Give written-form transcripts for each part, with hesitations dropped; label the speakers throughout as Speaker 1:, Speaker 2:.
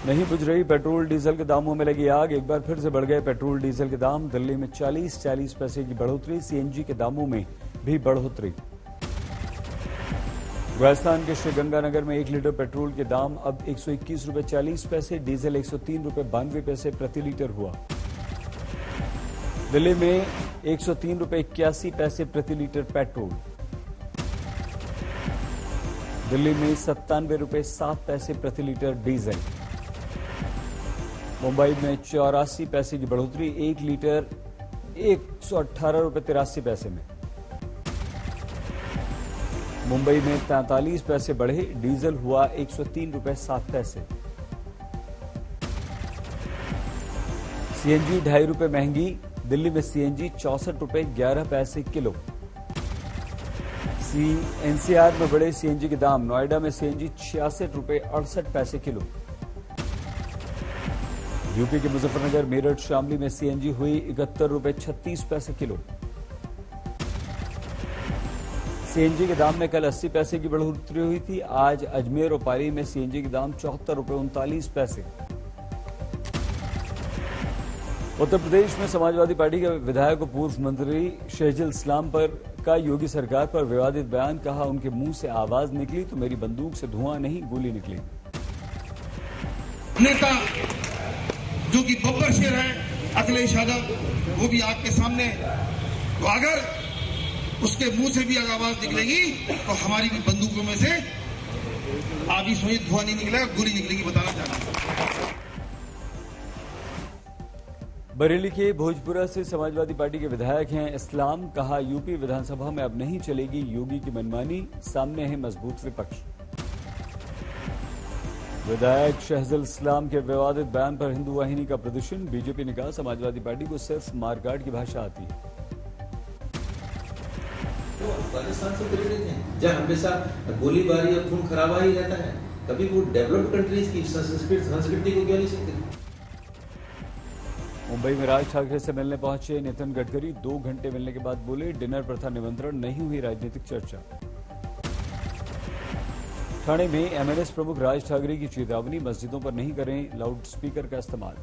Speaker 1: नहीं बुझ रही पेट्रोल डीजल के दामों में लगी आग। एक बार फिर से बढ़ गए पेट्रोल डीजल के दाम। दिल्ली में 40 पैसे की बढ़ोतरी। सीएनजी के दामों में भी बढ़ोतरी। राजस्थान के श्रीगंगानगर में 1 लीटर पेट्रोल के दाम अब 121 रुपए 40 पैसे, डीजल 103 रुपए 92 पैसे प्रति लीटर हुआ। दिल्ली में 103 रुपए 81 पैसे प्रति लीटर पेट्रोल। दिल्ली में 97 रुपए 7 पैसे प्रति लीटर डीजल। मुंबई में 84 पैसे की बढ़ोतरी, 1 लीटर 118 रुपए 83 पैसे में। मुंबई में 43 पैसे बढ़े, डीजल हुआ 103 रुपए 7 पैसे। सीएनजी 2.5 रुपए महंगी, दिल्ली में सीएनजी 64 रुपए 11 पैसे किलो। एनसीआर में बढ़े सीएनजी के दाम, नोएडा में सीएनजी 66 रुपए 68 पैसे किलो। यूपी के मुजफ्फरनगर, मेरठ, शामली में सीएनजी हुई 71 रुपए 36 पैसे किलो। सीएनजी के दाम में कल 80 पैसे की बढ़ोतरी हुई थी। आज अजमेर और पाली में सीएनजी के दाम 74 रुपए 39 पैसे। उत्तर प्रदेश में समाजवादी पार्टी के विधायक और पूर्व मंत्री शहजुल इस्लाम पर का योगी सरकार पर विवादित बयान। कहा, उनके मुंह से आवाज निकली तो मेरी बंदूक से धुआं नहीं, गोली निकली।
Speaker 2: नेता जो कि बब्बर शेर है अखिलेश यादव, वो भी आपके सामने, तो अगर उसके मुंह से भी अगर आवाज निकलेगी तो हमारी भी बंदूकों में से आप ही सोचिए धुआं नहीं निकलेगा, गोली निकलेगी, बताना चाहता हूं।
Speaker 1: बरेली के भोजपुरा से समाजवादी पार्टी के विधायक हैं इस्लाम। कहा, यूपी विधानसभा में अब नहीं चलेगी योगी की मनमानी, सामने है मजबूत विपक्ष। विधायक शहजुल इस्लाम के विवादित बयान पर हिंदू वाहिनी का प्रदर्शन। बीजेपी ने कहा, समाजवादी पार्टी को सिर्फ मारकाट की भाषा आती है।
Speaker 3: पाकिस्तान से प्रेरित हैं, जहाँ हमेशा गोलीबारी और खून खराबा ही रहता है, कभी वो डेवलप्ड कंट्रीज की संस्कृति को क्यों नहीं सीखते।
Speaker 1: मुंबई में राज ठाकरे से मिलने पहुंचे नितिन गडकरी। 2 घंटे मिलने के बाद बोले, डिनर पर था निमंत्रण, नहीं हुई राजनीतिक चर्चा। ठाणे में एमएनएस प्रमुख राज ठाकरे की चेतावनी, मस्जिदों पर नहीं करें लाउड स्पीकर का इस्तेमाल।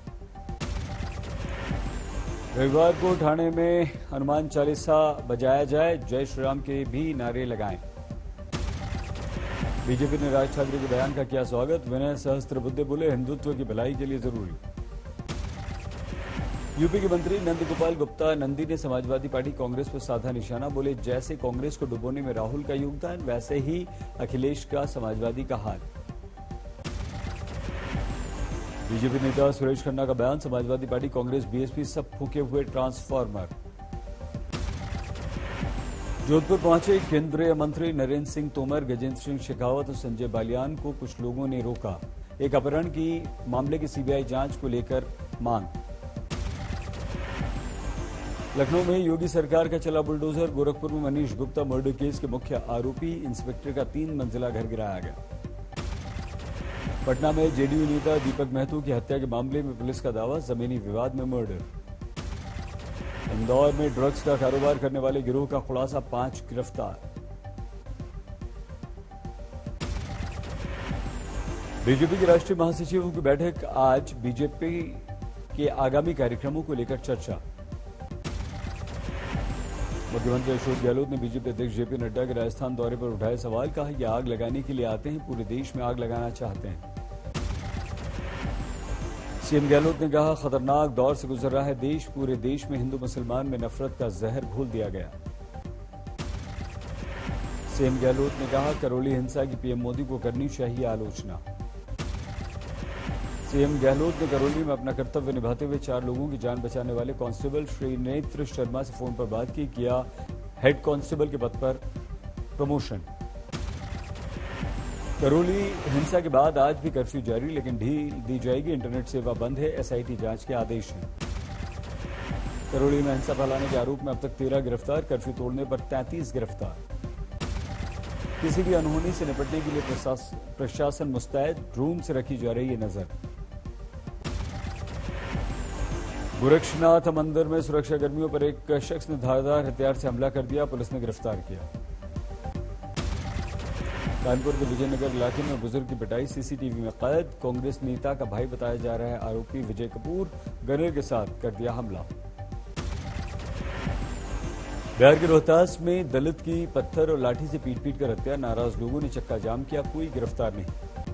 Speaker 1: रविवार को ठाणे में हनुमान चालीसा बजाया जाए, जय श्री राम के भी नारे लगाएं। बीजेपी ने राज ठाकरे के बयान का किया स्वागत। विनय सहस्त्रबुद्धे बोले, हिंदुत्व की भलाई के लिए जरूरी। यूपी के मंत्री नंद गोपाल गुप्ता नंदी ने समाजवादी पार्टी कांग्रेस पर साधा निशाना। बोले, जैसे कांग्रेस को डुबोने में राहुल का योगदान, वैसे ही अखिलेश का समाजवादी का हाल। बीजेपी नेता सुरेश खन्ना का बयान, समाजवादी पार्टी, कांग्रेस, बीएसपी सब फूके हुए ट्रांसफार्मर। जोधपुर पहुंचे केंद्रीय मंत्री नरेंद्र सिंह तोमर, गजेंद्र सिंह शेखावत और संजय बालियान को कुछ लोगों ने रोका। एक अपहरण की मामले की सीबीआई जांच को लेकर मांग। लखनऊ में योगी सरकार का चला बुलडोजर। गोरखपुर में मनीष गुप्ता मर्डर केस के मुख्य आरोपी इंस्पेक्टर का 3 मंजिला घर गिराया गया। पटना में जेडीयू नेता दीपक महतो की हत्या के मामले में पुलिस का दावा, जमीनी विवाद में मर्डर। इंदौर में ड्रग्स का कारोबार करने वाले गिरोह का खुलासा, 5 गिरफ्तार। बीजेपी के राष्ट्रीय महासचिवों की बैठक आज, बीजेपी के आगामी कार्यक्रमों को लेकर चर्चा। मुख्यमंत्री अशोक गहलोत ने बीजेपी अध्यक्ष जेपी नड्डा के राजस्थान दौरे पर उठाए सवाल। कहा, ये आग लगाने के लिए आते हैं, पूरे देश में आग लगाना चाहते हैं। सीएम गहलोत ने कहा, खतरनाक दौर से गुजर रहा है देश, पूरे देश में हिंदू मुसलमान में नफरत का जहर घोल दिया गया। सीएम गहलोत ने कहा, करौली हिंसा की पीएम मोदी को करनी चाहिए आलोचना। सीएम गहलोत ने करौली में अपना कर्तव्य निभाते हुए 4 लोगों की जान बचाने वाले कांस्टेबल श्री नेत्र शर्मा से फोन पर बात की। किया हेड कांस्टेबल के पद पर प्रमोशन। करौली हिंसा के बाद आज भी कर्फ्यू जारी, लेकिन ढील दी जाएगी, इंटरनेट सेवा बंद है, एसआईटी जांच के आदेश हैं। करौली में हिंसा फैलाने के आरोप में अब तक 13 गिरफ्तार, कर्फ्यू तोड़ने पर 33 गिरफ्तार। किसी भी अनहोनी से निपटने के लिए प्रशासन मुस्तैद, ड्रोन से रखी जा रही है नजर। गोरक्षनाथ मंदिर में सुरक्षाकर्मियों पर एक शख्स ने धारदार हथियार से हमला कर दिया, पुलिस ने गिरफ्तार किया। कानपुर के विजयनगर इलाके में बुजुर्ग की पिटाई सीसीटीवी में कैद। कांग्रेस नेता का भाई बताया जा रहा है आरोपी विजय कपूर। गनर के साथ कर दिया हमला। बिहार के रोहतास में दलित की पत्थर और लाठी से पीट कर हत्या। नाराज लोगों ने चक्का जाम किया, कोई गिरफ्तार नहीं।